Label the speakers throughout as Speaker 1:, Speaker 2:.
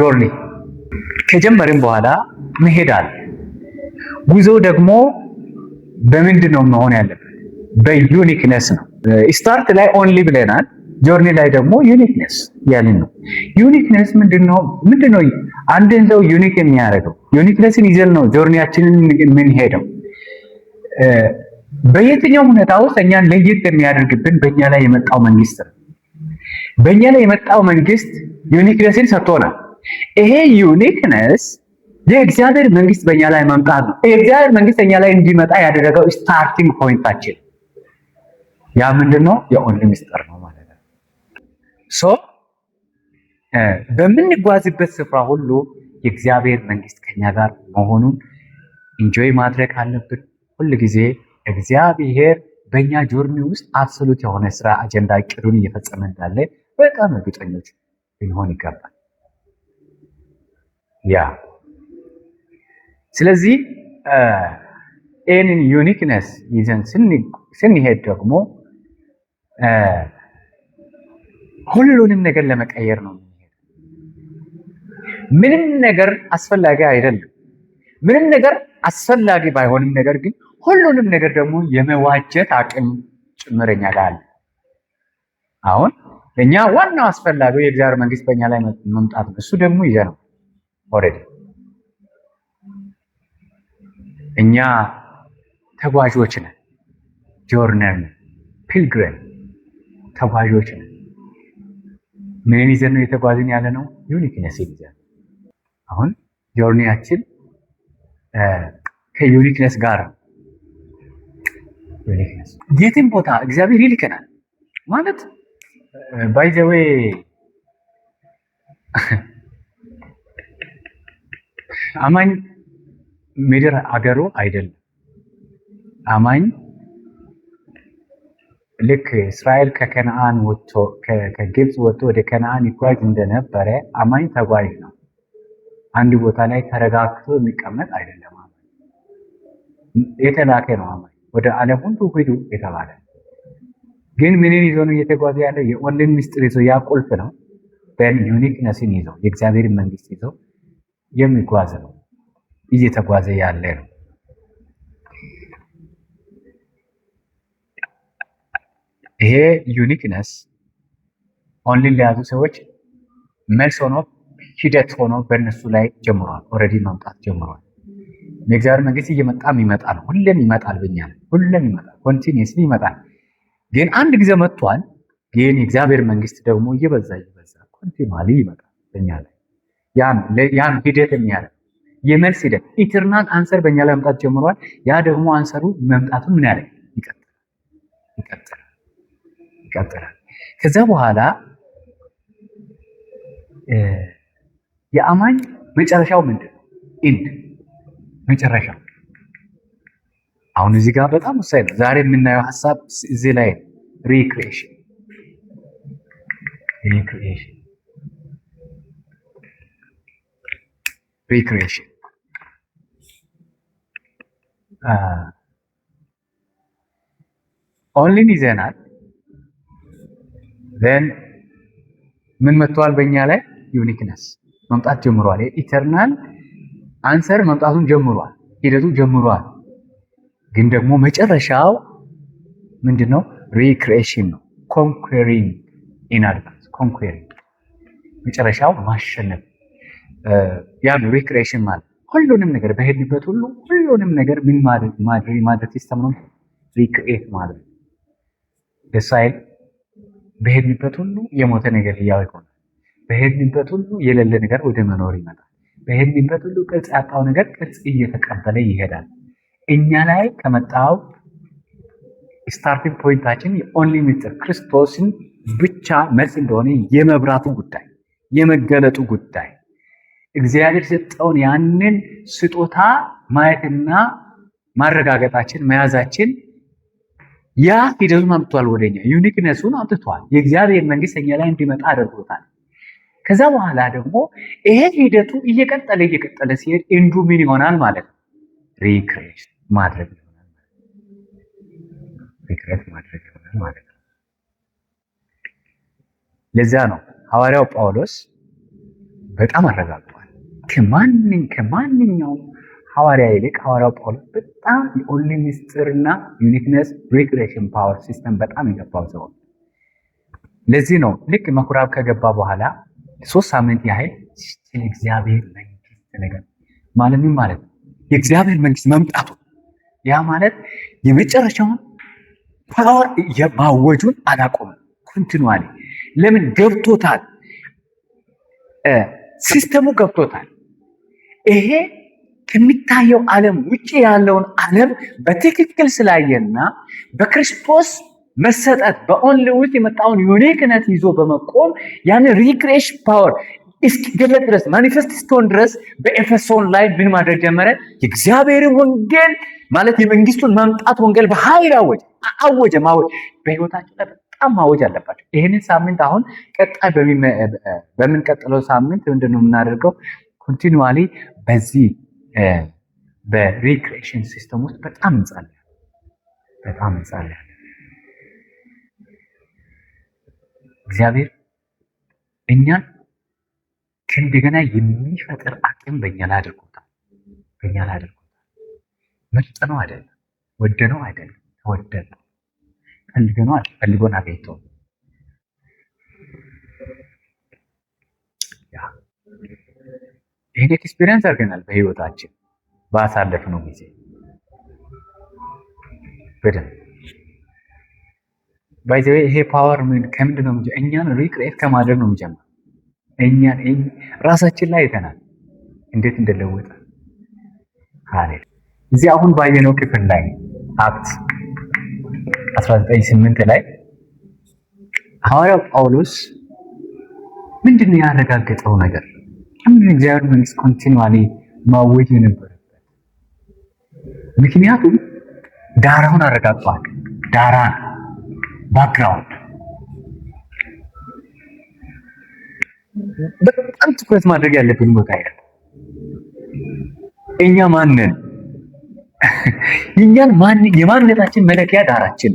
Speaker 1: ጆርኒ ከጀመርን በኋላ መሄድ አለ። ጉዞ ደግሞ በምንድን ነው መሆን ያለበት? በዩኒክነስ ነው። ስታርት ላይ ኦንሊ ብለናል። ጆርኒ ላይ ደግሞ ዩኒክነስ ያልን ነው። ዩኒክነስ ምንድነው? አንድን ሰው ዩኒክ የሚያደርገው ዩኒክነስን ይዘን ነው ጆርኒያችንን የምንሄደው። በየትኛው ሁኔታ ውስጥ እኛን ለየት የሚያደርግብን በእኛ ላይ የመጣው መንግስት ነው። በእኛ ላይ የመጣው መንግስት ዩኒክነስን ሰጥቶናል። ይሄ ዩኒክነስ የእግዚአብሔር መንግስት በእኛ ላይ መምጣት ነው። የእግዚአብሔር መንግስት በእኛ ላይ እንዲመጣ ያደረገው ስታርቲንግ ፖይንታችን ያ ምንድነው? የኦንሊ ምስጢር ነው ማለት ነው። በምንጓዝበት ስፍራ ሁሉ የእግዚአብሔር መንግስት ከኛ ጋር መሆኑን ኢንጆይ ማድረግ አለብን። ሁል ጊዜ እግዚአብሔር በእኛ ጆርኒ ውስጥ አብሶሉት የሆነ ስራ፣ አጀንዳ፣ እቅዱን እየፈጸመ እንዳለ በጣም እርግጠኞች ልንሆን ይገባል። ስለዚህ ይህንን ዩኒክነስ ይዘን ስንሄድ ደግሞ ሁሉንም ነገር ለመቀየር ነው የምንሄድ። ምንም ነገር አስፈላጊ አይደለም። ምንም ነገር አስፈላጊ ባይሆንም ነገር ግን ሁሉንም ነገር ደግሞ የመዋጀት አቅም ጭምረኛ ጋር አለ። አሁን ለእኛ ዋናው አስፈላጊው የእግዚአብሔር መንግስት በእኛ ላይ መምጣት ነው። እሱ ደግሞ ይዘ ነው ኦልሬዲ እኛ ተጓዦች ነን። ጆርነር ነን፣ ፒልግሪም ተጓዦች ነን። ምን ይዘን ነው የተጓዝን ያለ ነው? ዩኒክነስ ይዘን። አሁን ጆርኒያችን ከዩኒክነስ ጋር ነው። ዩኒክነስ የትም ቦታ እግዚአብሔር ይልከናል ማለት ባይ ዘ ዌይ አማኝ ምድር አገሩ አይደለም። አማኝ ልክ እስራኤል ከከነዓን ወጥቶ ከግብፅ ወጥቶ ወደ ከነዓን ይጓዝ እንደነበረ አማኝ ተጓዥ ነው። አንድ ቦታ ላይ ተረጋግቶ የሚቀመጥ አይደለም። አማኝ የተላከ ነው። አማኝ ወደ ዓለም ሁሉ ሂዱ የተባለ ግን ምንን ይዞ ነው እየተጓዘ ያለው? የኦንሊን ምስጢር ይዞ ያ ቁልፍ ነው። ዩኒክነስን ይዞ የእግዚአብሔር መንግስት ይዞ የሚጓዝ ነው፣ እየተጓዘ ያለ ነው። ይሄ ዩኒክነስ ኦንሊን ለያዙ ሰዎች መልስ ሆኖ ሂደት ሆኖ በእነሱ ላይ ጀምሯል። ኦልሬዲ መምጣት ጀምሯል። የእግዚአብሔር መንግስት እየመጣም ይመጣል። ሁሌም ይመጣል። በእኛ ላይ ሁሌም ይመጣል። ኮንቲኒየስሊ ይመጣል። ግን አንድ ጊዜ መጥቷል። ግን የእግዚአብሔር መንግስት ደግሞ እየበዛ ኮንቲኒዋሊ ይመጣል በእኛ ላይ። ያን ሂደት የሚያደርግ የመልስ ሂደት ኢተርናል አንሰር በእኛ ላይ መምጣት ጀምሯል። ያ ደግሞ አንሰሩ መምጣቱን ምን ያደርግ ይቀጥላል። ከዛ በኋላ የአማኝ መጨረሻው ምንድን ነው? ኢንድ መጨረሻው። አሁን እዚህ ጋር በጣም ወሳኝ ነው። ዛሬ የምናየው ሀሳብ እዚህ ላይ ሪክሪኤሽን ኦንሊን ይዘናል። ዘን ምን መጥቷል? በእኛ ላይ ዩኒክነስ መምጣት ጀምሯል። ኢተርናል አንሰር መምጣቱን ጀምሯል። ሂደቱ ጀምሯል። ግን ደግሞ መጨረሻው ምንድነው? ሪክሪኤሽን ነው። ኮንኩሪንግ ኢን አድቫንስ ኮንኩሪንግ መጨረሻው ማሸነፍ። ያ ሪክሪኤሽን ማለት ሁሉንም ነገር በሄድንበት ሁሉ ሁሉንም ነገር ምን ማድረግ ሲስተም ነው። ሪክሪኤት ማድረግ ደሳይል በሄድንበት ሁሉ የሞተ ነገር ሕያው ይሆናል። በሄድንበት ሁሉ የሌለ ነገር ወደ መኖር ይመጣል። በሄድንበት ሁሉ ቅርጽ ያጣው ነገር ቅርጽ እየተቀበለ ይሄዳል። እኛ ላይ ከመጣው ስታርቲንግ ፖይንታችን የኦንሊ ምስጢር ክርስቶስን ብቻ መልስ እንደሆነ የመብራቱ ጉዳይ፣ የመገለጡ ጉዳይ፣ እግዚአብሔር ሰጠውን ያንን ስጦታ ማየትና ማረጋገጣችን መያዛችን ያ ሂደቱን አምጥቷል። ወደኛ ዩኒክነሱን አምጥቷል። የእግዚአብሔር መንግስት እኛ ላይ እንዲመጣ አድርጎታል። ከዛ በኋላ ደግሞ ይሄ ሂደቱ እየቀጠለ ሲሄድ ኢንዱ ምን ይሆናል ማለት ነው? ሪክሬት ማድረግ ይሆናል ማለት ነው። ለዛ ነው ሐዋርያው ጳውሎስ በጣም አረጋግጧል። ከማንኛውም ሐዋርያ ይልቅ ሐዋርያው ጳውሎስ በጣም የኦንሊ ሚስጥርና ዩኒክነስ ሪክሬሽን ፓወር ሲስተም በጣም የገባው ሰው። ለዚህ ነው ልክ ምኩራብ ከገባ በኋላ 3 ሳምንት ያህል ስለ እግዚአብሔር መንግስት ነገር ማለት ምን ማለት ነው? የእግዚአብሔር መንግስት መምጣቱ ያ ማለት የመጨረሻውን ፓወር የማወጁን አላቆመም። ኮንቲኒዋሊ ለምን ገብቶታል? ሲስተሙ ገብቶታል። ይሄ ከሚታየው ዓለም ውጪ ያለውን ዓለም በትክክል ስላየና በክርስቶስ መሰጠት በኦንሊ ውስጥ የመጣውን ዩኒክነት ይዞ በመቆም ያን ሪክሬሽን ፓወር እስኪገለጥ ድረስ ማኒፌስት እስኪሆን ድረስ በኤፌሶን ላይ ምን ማድረግ ጀመረ? የእግዚአብሔርን ወንጌል ማለት የመንግስቱን መምጣት ወንጌል በኃይል አወጀ። ማወጅ በህይወታቸው ላይ በጣም ማወጅ አለባቸው። ይህንን ሳምንት አሁን ቀጣይ በምንቀጥለው ሳምንት ምንድን ነው የምናደርገው? ኮንቲኒዋሊ በዚህ በሪክሬሽን ሲስተም ውስጥ በጣም እንጸልያለን። እግዚአብሔር እኛን ከእንደገና የሚፈጥር አቅም በእኛ ላይ አድርጎታል። መርጠነው አይደለም፣ ወደነው አይደለም፣ ተወደድነው፣ ፈልጎን አገኝተው ይህን ኤክስፒሪየንስ አድርገናል በህይወታችን ባሳለፍነው ጊዜ በደንብ ባይ ዘ ዌይ ይሄ ፓወር ከምንድን ነው? እኛን ሪክሬት ከማድረግ ነው የሚጀምረው። ራሳችን ላይ አይተናል እንዴት እንደለወጠ። ሃሌሉያ። እዚህ አሁን ባየነው ክፍል ላይ አክት 19:8 ላይ ሐዋርያው ጳውሎስ ምንድነው ያረጋገጠው ነገር? ለምን እግዚአብሔር መንግስት ኮንቲኒዋሊ ማወጅ የነበረበት? ምክንያቱም ዳራውን አረጋግጧል። ዳራን ባክግራውንድ በጣም ትኩረት ማድረግ ያለብን ቦታ አይደል? እኛ ማንን የማንነታችን መለኪያ ዳራችን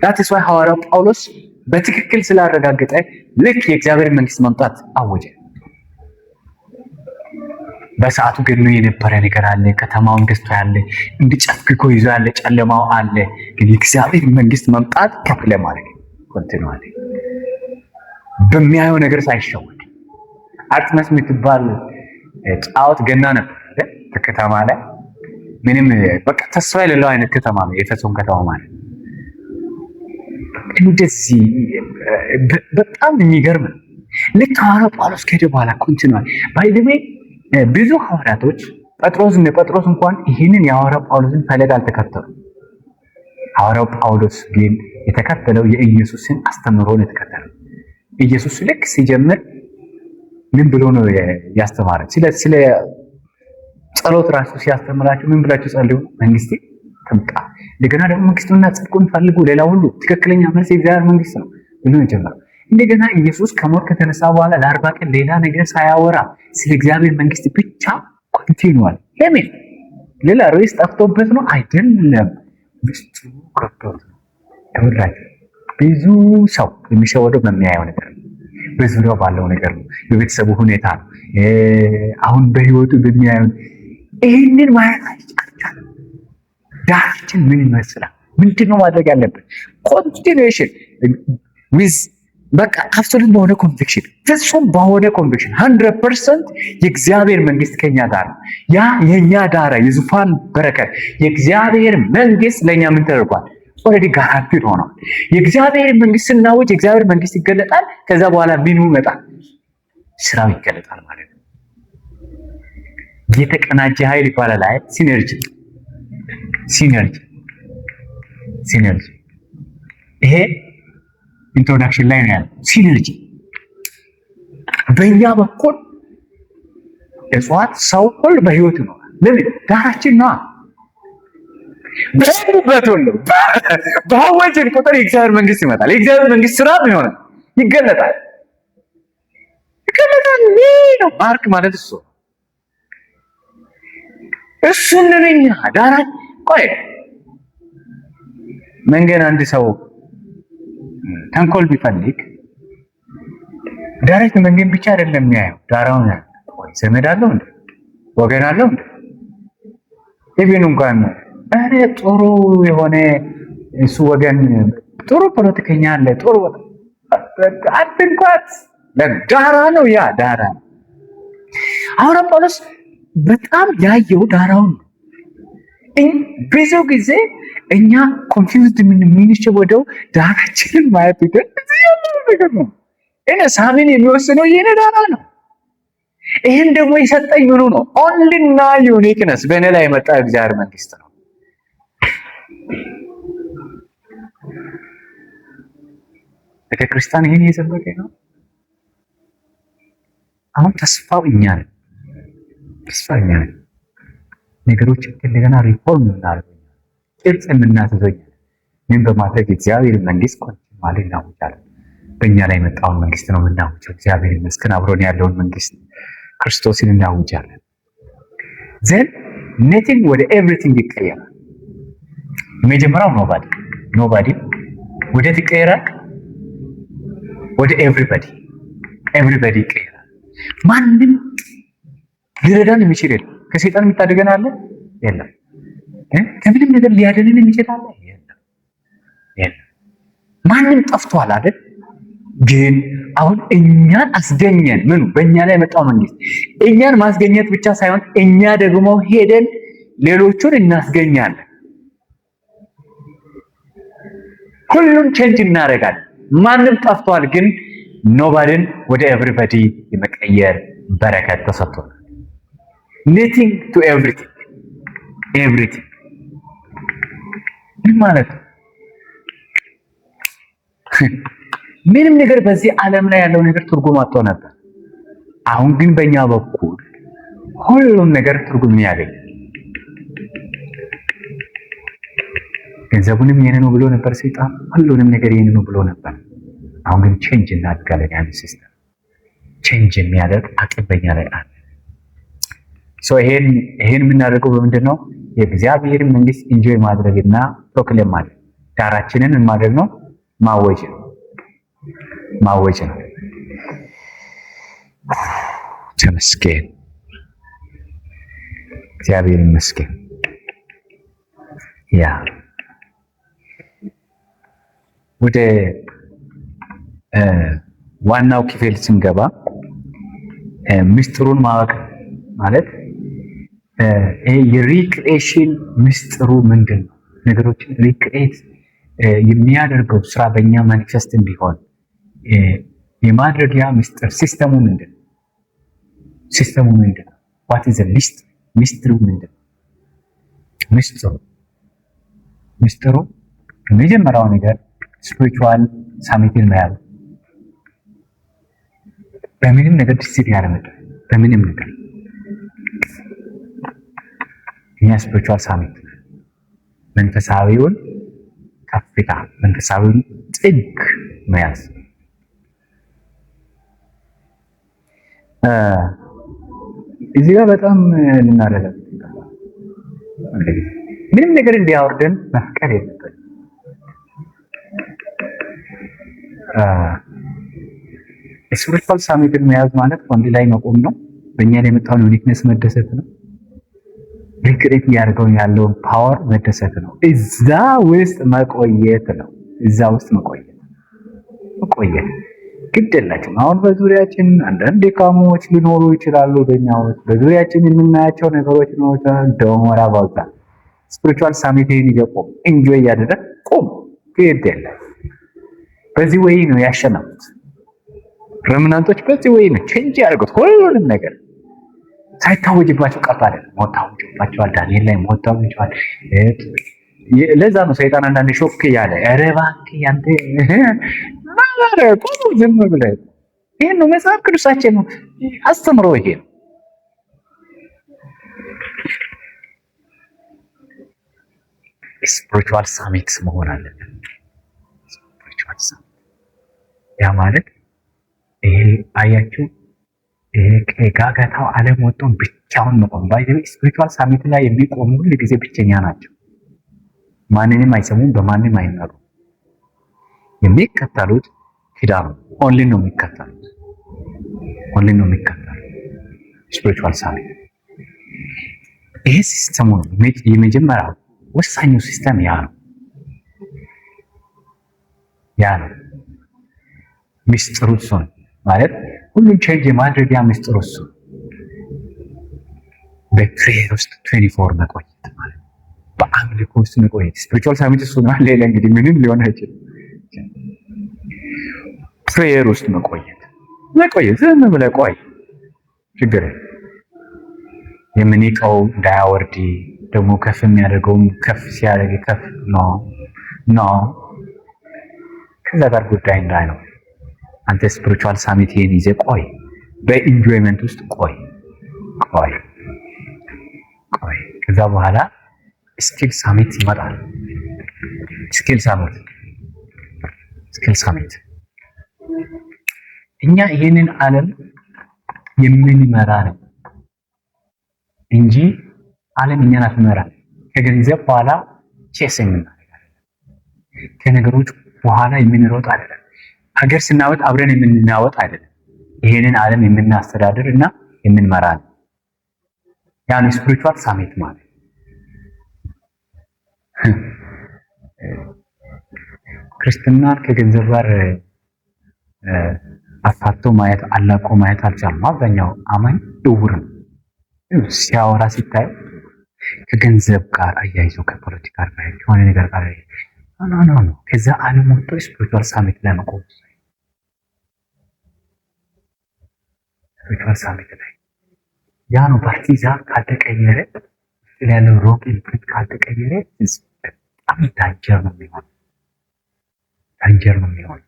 Speaker 1: that is why ሐዋርያው ጳውሎስ በትክክል ስላረጋገጠ ልክ የእግዚአብሔር መንግስት መምጣት አወጀ። በሰዓቱ ገድሎ የነበረ ነገር አለ፣ ከተማውን ገዝቶ ያለ እንዲጨፍግጎ ይዞ ያለ ጨለማው አለ። ግን የእግዚአብሔር መንግስት መምጣት ፕሮክሌም አድርገ ኮንቲኒዋሊ በሚያየው ነገር ሳይሸወድ። አርጥመስ የምትባል ጣዖት ገና ነበር ከተማ ላይ ምንም በቃ ተስፋ የሌለው አይነት ከተማ ነው የኤፌሶን ከተማ ማለት። እንደዚህ በጣም የሚገርም ነው። ልክ ሐዋርያው ጳውሎስ ከሄደ በኋላ ኮንቲኒዋሊ ባይ ዘ ዌይ ብዙ ሐዋርያቶች ጴጥሮስ እንኳን ይህንን የሐዋርያው ጳውሎስን ፈለግ አልተከተሉም። ሐዋርያው ጳውሎስ ግን የተከተለው የኢየሱስን አስተምህሮ ነው የተከተለው። ኢየሱስ ልክ ሲጀምር ምን ብሎ ነው ያስተማረ? ስለ ጸሎት ራሱ ሲያስተምራቸው ምን ብላችሁ ጸልዩ? መንግስቴ ትምጣ፣ እንደገና ደግሞ መንግስቱንና ጽድቁን ፈልጉ፣ ሌላ ሁሉ ትክክለኛ መልስ የእግዚአብሔር መንግስት ነው ብሎ የጀመረው። እንደገና ኢየሱስ ከሞት ከተነሳ በኋላ ለ40 ቀን ሌላ ነገር ሳያወራ ስለ እግዚአብሔር መንግስት ብቻ ኮንቲኒዋል። ለምን? ሌላ ርዕስ ጠፍቶበት ነው አይደለም፣ ውስጡ ገብቶት ነው። ብዙ ሰው የሚሸወደው በሚያየው ነገር ነው፣ በዙሪያው ባለው ነገር ነው፣ በቤተሰቡ ሁኔታ ነው፣ አሁን በህይወቱ በሚያየው። ይህንን ማየት አይቻልም። ዳራችን ምን ይመስላል? ምንድነው ማድረግ ያለብን? ኮንቲኒዌሽን ዊዝ በቃ አብሶሉት በሆነ ኮንቪክሽን፣ ፍጹም በሆነ ኮንቪክሽን 100% የእግዚአብሔር መንግስት ከኛ ጋር ነው። ያ የኛ ዳራ የዙፋን በረከት የእግዚአብሔር መንግስት ለኛ ምን ተደርጓል? ኦልሬዲ ጋራንቲድ ሆኗል። የእግዚአብሔር መንግስት ስናውጅ የእግዚአብሔር መንግስት ይገለጣል። ከዛ በኋላ ምኑ ይመጣል? ስራው ይገለጣል ማለት ነው። የተቀናጀ ኃይል ይባላል። አይ ሲነርጂ ይሄ ኢንትሮዳክሽን ላይ ነው ያለው። ሲነርጂ በእኛ በኩል እጽዋት፣ ሰው ሁሉ በህይወት ነው። ለምን? ዳራችን ነው። በሄዱበት ሁሉ በአወጅን ቁጥር የእግዚአብሔር መንግስት ይመጣል። የእግዚአብሔር መንግስት ስራ ምን ይሆናል? ይገለጣል። ነው ማርክ ማለት እሱን ነኛ ዳራ ቆይ መንገድ አንድ ሰው ተንኮል ቢፈልግ ዳይሬክት መንገድ ብቻ አይደለም የሚያየው፣ ዳራውን ያለው ዘመድ አለው እንዴ ወገን አለው እንዴ ኢቭን እንኳን እኔ ጥሩ የሆነ እሱ ወገን ጥሩ ፖለቲከኛ አለ ጥሩ አትንኳት ዳራ ነው ያ ዳራ። አሁን ጳውሎስ በጣም ያየው ዳራውን ነው። ብዙ ጊዜ እኛ ኮንፊውዝድ የምንሸወደው ዳራችንን ማየት ነው። እኔ ሳሚን የሚወስነው የኔ ዳራ ነው። ይህን ደግሞ የሰጠኝ ምኑ ነው? ኦንሊና ዩኒክነስ በእኔ ላይ የመጣ እግዚአብሔር መንግስት ነው። ቤተክርስቲያን ይህን እየሰበከ ነው። አሁን ተስፋው እኛ ነን። ነገሮች እንደገና ሪፎርም እናደርገው ቅርጽ የምናስይዘው ምን በማድረግ እግዚአብሔር መንግስት ማለት እናውጃለን። በእኛ ላይ የመጣውን መንግስት ነው የምናውጀው። እግዚአብሔር ይመስገን አብሮን ያለውን መንግስት ክርስቶስን እናውጃለን። ዘን ኔቲንግ ወደ ኤቭሪቲንግ ይቀየራል። የመጀመሪያው ኖባዲ ወደ ይቀየራል፣ ወደ ኤቭሪባዲ ይቀየራል። ማንም ሊረዳን የሚችል የለም። ከሰይጣን የሚታደገን አለ የለም። ከምንም ነገር ሊያደንን የሚችል አለ የለም። ማንም ጠፍቷል አይደል? ግን አሁን እኛን አስገኘን። ምኑ? በእኛ ላይ የመጣው መንግስት እኛን ማስገኘት ብቻ ሳይሆን እኛ ደግሞ ሄደን ሌሎቹን እናስገኛለን። ሁሉም ቼንጅ እናደርጋለን። ማንም ጠፍቷል፣ ግን ኖባድን ወደ ኤቭሪባዲ የመቀየር በረከት ተሰጥቶናል። ኔቲንግ ቱ ኤቭሪቲንግ ምን ማለት ነው? ምንም ነገር በዚህ ዓለም ላይ ያለው ነገር ትርጉም አጥቶ ነበር። አሁን ግን በእኛ በኩል ሁሉም ነገር ትርጉም ያገኝ። ገንዘቡንም የኔ ነው ብሎ ነበር ሰይጣን፣ ሁሉንም ነገር የኔ ነው ብሎ ነበር። አሁን ግን ቼንጅ እናድርጋለን። ያን ሲስተም ቼንጅ የሚያደርግ አቅም በእኛ ላይ አለ። ይሄን የምናደርገው በምንድን ነው? የእግዚአብሔርን መንግስት ኢንጆይ ማድረግና ፕሮክሌም ማድረግ። ዳራችንን ማድረግ ነው፣ ማወጅ ነው። ተመስገን፣ እግዚአብሔር ይመስገን። ያ ወደ ዋናው ክፍል ስንገባ ምስጢሩን ማወቅ ማለት ይሄ የሪክሬሽን ምስጢሩ ምንድን ነው? ነገሮችን ሪክሬት የሚያደርገው ስራ በእኛ ማኒፌስት እንዲሆን የማድረጊያ ምስጢር ሲስተሙ ምንድን ነው? ዋት ኢዝ ምስጢሩ ምንድን ነው? ምስጢሩ የመጀመሪያው ነገር ስፒሪቹዋል ሳሚትን መያዝ። በምንም ነገር ዲሲት ያለመጣ በምንም ነገር እኛ ስፒሪቹዋል ሳሚት መንፈሳዊውን ከፍታ መንፈሳዊውን ጥግ መያዝ። እዚህ ጋር በጣም ልናረጋግጥ ይገባል። ምንም ነገር እንዲያወርደን መፍቀድ የለብንም። ስፒሪቹዋል ሳሚትን መያዝ ማለት ወንድ ላይ መቆም ነው። በእኛ ላይ የመጣውን ዩኒክነስ መደሰት ነው። ሪክሬት እያደረገው ያለውን ፓወር መደሰት ነው። እዛ ውስጥ መቆየት ነው። መቆየት ግድ የላችሁም። አሁን በዙሪያችን አንዳንድ ድካሞች ሊኖሩ ይችላሉ። በእኛ ውስጥ በዙሪያችን የምናያቸው ነገሮች ሊኖሩ ይችላሉ። ደሞራ ባውጣ ስፒሪቹዋል ሳሚትን ይገቆም ኢንጆይ እያደረግ ቆም። ግድ የለም። በዚህ ወይ ነው ያሸነፉት ረምናንቶች። በዚህ ወይ ነው ቼንጅ ያደርጉት ሁሉንም ነገር ሳይታወጅባቸው ቀርቶ አይደለም። ሞት ታውጆባቸዋል። ዳንኤል ላይ ሞት ታውጇል። ለዛ ነው ሰይጣን አንዳንድ ሾክ ያለ ኧረ እባክህ ያንተ ማረቁ ዝም ብለህ ይሄን ነው መጽሐፍ ቅዱሳችን ነው አስተምሮ። ይሄ ነው ስፒሪቹዋል ሳሚት መሆን አለበት። ስፒሪቹዋል ሳሚት ያ ማለት ይሄ አያችሁ ከጋጋታው ዓለም ወጥቶ ብቻውን መቆም። ስፒሪቹዋል ሳሚት ላይ የሚቆሙ ሁሉ ጊዜ ብቸኛ ናቸው። ማንንም አይሰሙም፣ በማንም አይመሩም። የሚከተሉት ኪዳኑ ኦንሊ ነው የሚከተሉት። ሁሌ ነው የሚከተለው ስፒሪቹዋል ሳሚት። ይሄ ሲስተሙ ነው። የመጀመሪያው ወሳኙ ሲስተም ያ ነው። ሚስጥሩ እሱ ነው ማለት ሁሉን ቼንጅ የማድረጊያ ሚስጥሩ እሱ ነው። በፕሬየር ውስጥ 24 መቆየት ማለት በአምልኮ ውስጥ መቆየት ስፒሪቹዋል ሳሚት እሱ ነው። ሌላ እንግዲህ ምንም ሊሆን አይችልም። ፕሬየር ውስጥ መቆየት ዝም ብለህ ቆይ፣ ችግር የምንቀው እንዳያወርድ ደግሞ ከፍ የሚያደርገውም ከፍ ሲያደርግ ከፍ ነው ከዛ ጋር ጉዳይ እንዳይነው አንተ ስፒሪቹዋል ሳሚትን ይዘህ ቆይ፣ በኢንጆይመንት ውስጥ ቆይ። ከዛ በኋላ ስኪል ሳሚት ይመጣል። ስኪል ሳሚት እኛ ይህንን ዓለም የምንመራ ነው እንጂ ዓለም እኛን አትመራም። ከገንዘብ በኋላ ቼስ የምናደርግ አይደለም። ከነገሮች በኋላ የምንሮጥ አይደለም። ሀገር ስናወጥ አብረን የምንናወጥ አይደለም። ይሄንን ዓለም የምናስተዳድር እና የምንመራ ነው። ያን ስፒሪቹዋል ሳሚት ማለት ክርስትናን ከገንዘብ ጋር አፋቶ ማየት አላቆ ማየት አልቻለም። አብዛኛው አማኝ እውር ነው። ሲያወራ ሲታይ ከገንዘብ ጋር አያይዞ ከፖለቲካ ጋር የሆነ ነገር ጋር ኖ ከዛ ዓለም ወጥቶ ስፒሪቹዋል ሳሚት ላይ መቆም ስፒሪቹዋል ሳሚት ላይ ያ ነው። ፓርቲዛን ካልተቀየረ ያለው ሮክ ኢምፕሪት ካልተቀየረ በጣም ዳንጀር ነው የሚሆነው።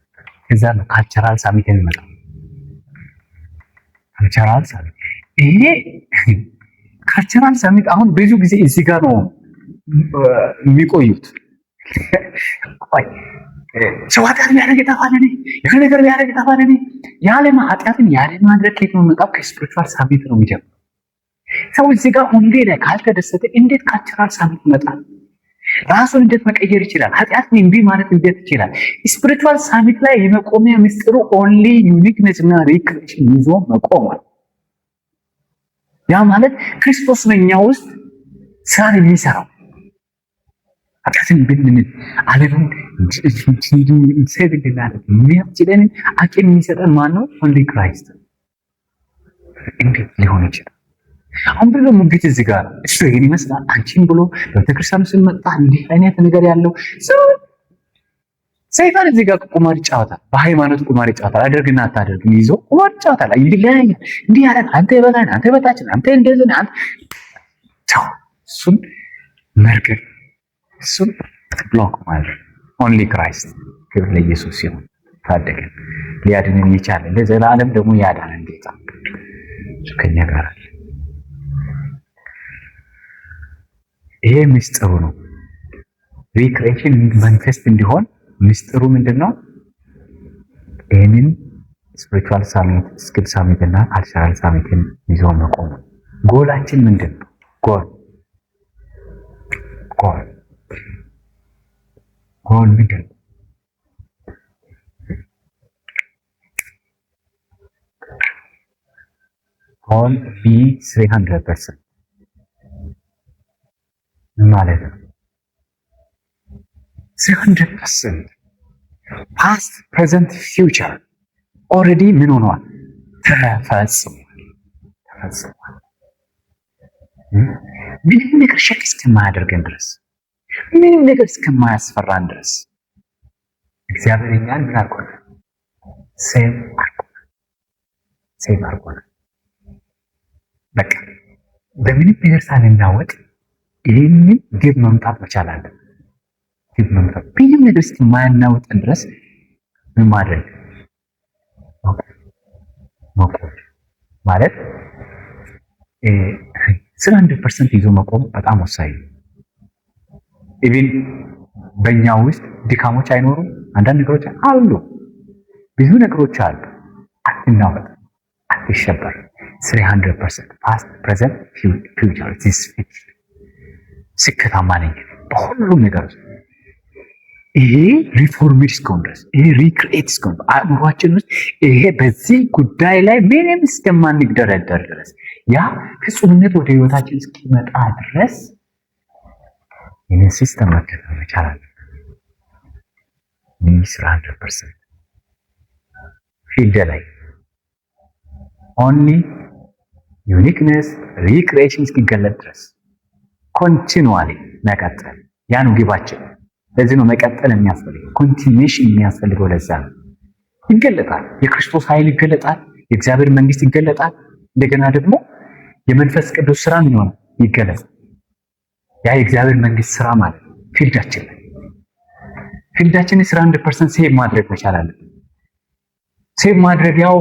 Speaker 1: ከዛ ነው ካልቸራል ሳሚት የሚመጣው። ካልቸራል ሳሚት ይሄ ካልቸራል ሳሚት አሁን ብዙ ጊዜ እዚህ ጋር ነው የሚቆዩት። ቆይ ሰው ኃጢአት ቢያደርግ የጠፋለኔ የሆነ ነገር ቢያደርግ የጠፋለኔ ኃጢአትን ያለ ማድረግ ከየት ነው የሚመጣው? ከስፒሪቹዋል ሳሚት ነው የሚጀምረው። ሰው እዚህ ጋር ሁሌ ላይ ካልተደሰተ እንዴት ካልቸራል ሳሚት ይመጣል? ራሱን እንዴት መቀየር ይችላል? ኃጢአትን እምቢ ማለት እንዴት ይችላል? ስፒሪቹዋል ሳሚት ላይ የመቆሚያ ምስጢሩ ኦንሊ ዩኒክነስ እና ሪክሬሽን ይዞ መቆማል። ያ ማለት ክርስቶስ በእኛ ውስጥ ስራን የሚሰራው ኃጢአትን ብንል ዓለምን ሴት እንድናደርግ የሚያስችለን አቅም የሚሰጠን ማን ነው? ኦንሊ ክራይስት። እንዴት ሊሆን ይችላል? አሁን ብዙ ሙግት እዚህ ጋር እሱ ይሄን ይመስላል አንቺን ብሎ በቤተክርስቲያን ስንመጣ እንዲህ አይነት ነገር ያለው ሰይጣን እዚህ ጋር ቁማር ይጫወታል። በሃይማኖት ቁማር ይጫወታል። አድርግና አታድርግን ይዞ ቁማር ይጫወታል። እንዲህ ያለ አንተ በላይ አንተ በታች አንተ እንደዚህ አንተ እሱን መርገጥ እሱን ብሎክ ማድረግ ኦንሊ ክራይስት። ክብር ለኢየሱስ ሲሆን ታደገን ሊያድነን ይቻላል። ለዘላለም ደግሞ ያዳነን ጌታ እሱ ከኛ ጋር አለ። ይሄ ምስጢሩ ነው። ሪክሬሽን መንፈስት እንዲሆን ምስጢሩ ምንድነው? ይሄንን ስፒሪቹዋል ሳሚት፣ ስኪል ሳሚት እና ካልቸራል ሳሚትን ይዞ መቆም። ጎላችን ምንድነው? ጎል ምንድነው? ጎል ቢ 300% ማለት ነው። 300% ፓስት ፕሬዘንት ፊውቸር ኦልሬዲ ምን ሆኗል? ተፈጽሟል። ምንም ነገር ሸክ እስከማያደርገን ድረስ፣ ምንም ነገር እስከማያስፈራን ድረስ እግዚአብሔር እኛን ምን አድርጎናል? ሴቭ አድርጎናል። በቃ በምንም ነገር ሳንናወጥ ይህንን ግብ መምጣት መቻል አለ። ግብ መምጣት ምንም ነገር እስከማያናወጠን ድረስ ምን ማድረግ መቆም ማለት 100% ይዞ መቆም በጣም ወሳኝ ነው። ኢቭን በእኛ ውስጥ ድካሞች አይኖሩም። አንዳንድ ነገሮች አሉ፣ ብዙ ነገሮች አሉ። አትናወጥ፣ አትሸበር። 300% ፓስት ፕሬዘንት ፊውቸር ስኬታማ ነኝ በሁሉም ነገር ውስጥ። ይሄ ሪፎርሚድ እስከሆን ድረስ ይሄ ሪክሬት እስከሆን አእምሯችን ውስጥ ይሄ በዚህ ጉዳይ ላይ ምንም እስከማንግደረደር ድረስ ያ ፍጹምነት ወደ ህይወታችን እስኪመጣ ድረስ ይህንን ሲስተም መከተል መቻል አለብን። ሚኒስትር 100% ፊልድ ላይ ኦንሊ ዩኒክነስ ሪክሬሽን እስኪገለጥ ድረስ ኮንቲኑዋሊ መቀጠል፣ ያ ነው ግባችን። ለዚህ ነው መቀጠል የሚያስፈልገው፣ ኮንቲኒዌሽን የሚያስፈልገው። ለዛ ነው ይገለጣል፣ የክርስቶስ ኃይል ይገለጣል፣ የእግዚአብሔር መንግስት ይገለጣል። እንደገና ደግሞ የመንፈስ ቅዱስ ስራ ምን ይሆናል? ይገለጣል። ያ የእግዚአብሔር መንግስት ስራ ማለት ነው። ፊልዳችንን ስራ 100% ሴቭ ማድረግ መቻል አለብን። ሴቭ ማድረግ ያው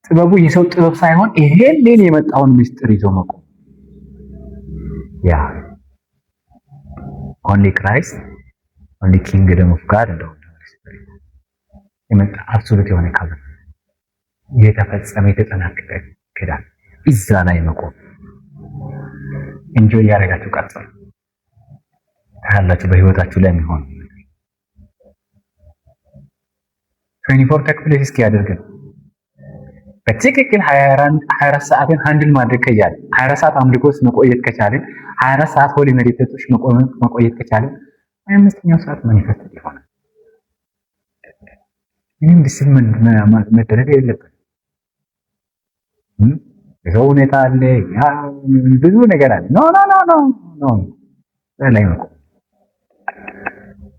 Speaker 1: ጥበቡ የሰው ጥበብ ሳይሆን ይሄን የመጣውን ምስጢር ይዞ መቆም። ያ ኦንሊ ክራይስት ኦንሊ ኪንግደም ኦፍ ጋድ እንደሆነ የመጣ አብሶሉት የሆነ ካለ የተፈጸመ የተጠናቀቀ ኪዳን እዛ ላይ መቆም። ኢንጆይ ያደረጋችሁ ቀጥሉ ታላችሁ በህይወታችሁ ላይ የሚሆን 24 ተክፍል እስኪ ያደርገን በትክክል 24 ሰዓትን ሃንድል ማድረግ ከቻልን 24 ሰዓት አምልኮስ መቆየት ከቻልን 24 ሰዓት ሆሊ ሜዲቴሽኖች መቆየት ከቻልን 25ኛው ሰዓት ማኒፌስት ይሆናል። ምንም ዲሲፕሊን መደረግ የለበትም። የሰው ሁኔታ አለ፣ ያ ብዙ ነገር አለ። ኖ ላይ ነው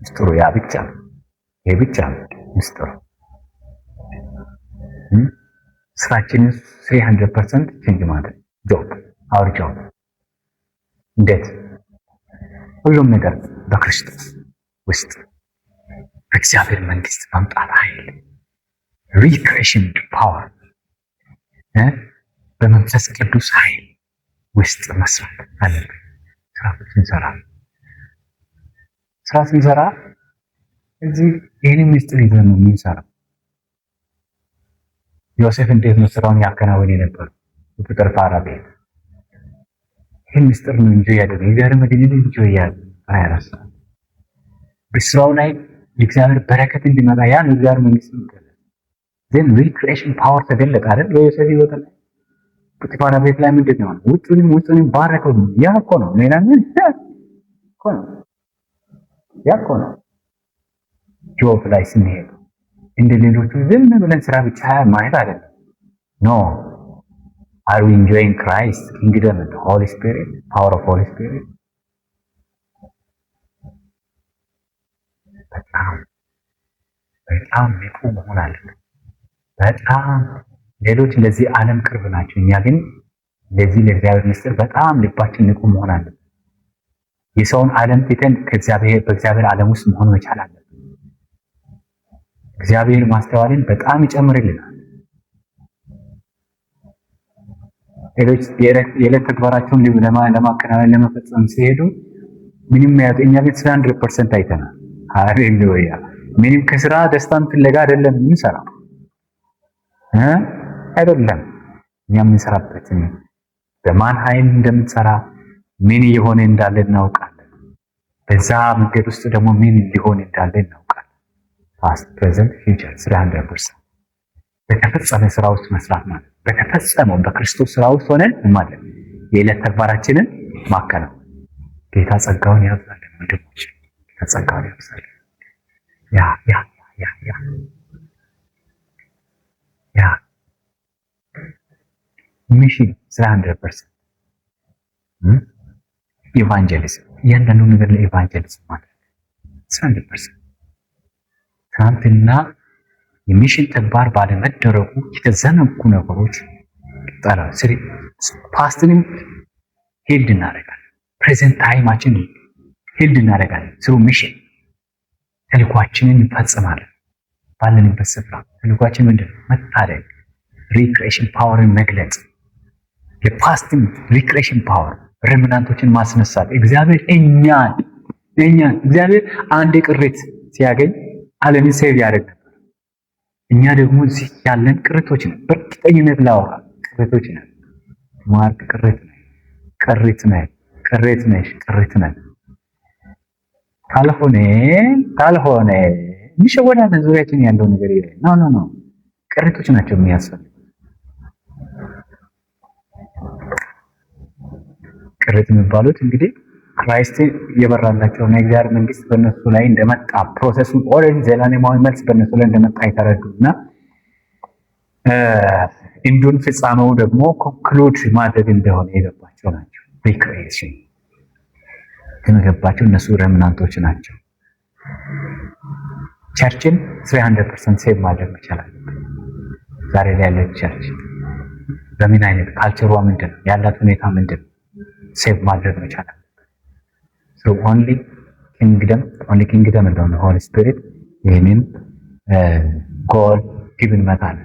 Speaker 1: ምስጢሩ። ያ ብቻ ይሄ ብቻ ምስጢሩ። ስራችንን 300% ቼንጅ ማድረግ አውር ጆብ እንዴት ሁሉም ነገር በክርስቶስ ውስጥ በእግዚአብሔር መንግስት ማምጣት ኃይል ሪክሬሽን ፓወር በመንፈስ ቅዱስ ኃይል ውስጥ መስራት አለብን። ስራ ስንሰራ እዚህ ይህንን ምስጢር ይዘን ነው የምንሰራው። ዮሴፍ እንዴት ነው ስራውን ያከናወን የነበረው? በጲጥፋራ ቤት ይህን ምስጢር ነው እንጂ ያደረገ እግዚአብሔር መገኘት እንጂ ያለ አያራሳ በስራው ላይ የእግዚአብሔር በረከት እንዲመጣ ያን የእግዚአብሔር መንግስት ይገለጥ ዘን ሪክሬሽን ፓወር ተገለጠ አይደል? በዮሴፍ ህይወት ላይ ጲጥፋራ ቤት ላይ ምንድን ነው ውጭንም ባረከው። ያ እኮ ነው ሌላ ምን እኮ ነው ያ እኮ ነው። ጆብ ላይ ስንሄድ እንደ ሌሎቹ ዝም ብለን ስራ ብቻ ማየት አይደለም። ኖ are we enjoying Christ kingdom and the Holy Spirit, power of Holy Spirit? በጣም ንቁ መሆን አለብን። በጣም ሌሎች ለዚህ ዓለም ቅርብ ናቸው፣ እኛ ግን ለዚህ ለእግዚአብሔር ምስጢር በጣም ልባችን ንቁ መሆን አለብን። የሰውን ዓለም ትተን በእግዚአብሔር ዓለም ውስጥ መሆን መቻል አለብን። እግዚአብሔር ማስተዋልን በጣም ይጨምርልናል። ሌሎች የዕለት ተግባራቸውን ለማከናወን ለመፈጸም ሲሄዱ ምንም እኛ ግን 100% አይተናል። ሃሌሉያ! ምንም ከስራ ደስታን ፍለጋ አይደለም የምንሰራው አይደለም። እኛ የምንሰራበትን በማን ኃይል እንደምንሰራ ምን እየሆነ እንዳለ እናውቃለን። በዛ መንገድ ውስጥ ደግሞ ምን ሊሆን እንዳለ እናውቃለን። ፓስት ፕሬዘንት ፊውቸር 100% በተፈጸመ ስራ ውስጥ መስራት ማለት በተፈጸመው በክርስቶስ ስራ ውስጥ ሆነን ማለት የዕለት ተግባራችንን ማከናወን። ጌታ ጸጋውን ያብዛልን ወንድሞች፣ ጌታ ጸጋውን ያብዛልን። ያ ሚሽን 100% ኢቫንጀሊዝም፣ እያንዳንዱ ነገር ለኢቫንጀሊዝም ማለት 100%። ትናንትና የሚሽን ተግባር ባለመደረጉ የተዘነጉ ነገሮች ፓስትንም ሄልድ እናደርጋለን፣ ፕሬዘንት ታይማችን ሄልድ እናደርጋለን። ስሩ ሚሽን ተልኳችንን እንፈጽማለን። ባለንበት ስፍራ ተልኳችን ምንድን ነው? መታደግ፣ ሪክሬሽን ፓወርን መግለጽ፣ የፓስትን ሪክሬሽን ፓወር ሬምናንቶችን ማስነሳት። እግዚአብሔር እግዚአብሔር አንድ ቅሪት ሲያገኝ ዓለምን ሴቭ ያደርግ ነበር። እኛ ደግሞ እዚህ ያለን ቅሪቶች ነን። በእርግጠኝነት ላወራ ቅሪቶች ነን። ማርክ ቅሪት ነን። ካልሆነ የሚሸወዳለን ዙሪያችን ያለው ነገር የለም። ኖ ቅሪቶች ናቸው የሚያስፈልጉ። ቅሪት የሚባሉት እንግዲህ ክራይስት እየበራላቸው እና የእግዚአብሔር መንግስት በእነሱ ላይ እንደመጣ ፕሮሰሱ ኦልሬዲ ዘላለማዊ መልስ በእነሱ ላይ እንደመጣ የተረዱና እንዱን ፍጻሜው ደግሞ ኮንክሉድ ማድረግ እንደሆነ የገባቸው ናቸው። ሪክሪኤሽን የገባቸው እነሱ ረምናንቶች ናቸው። ቸርችን 300% ሴቭ ማድረግ መቻል አለበት። ዛሬ ላይ ያለው ቸርች በምን አይነት ካልቸሯ ምንድን ነው ያላት ሁኔታ ምንድን ነው ሴቭ ማድረግ መቻል አለበት። ሶ ኦንሊ ኪንግደም እንደሆነ ሆሊ ስፒሪት ይህንን ጎል ግብን መታል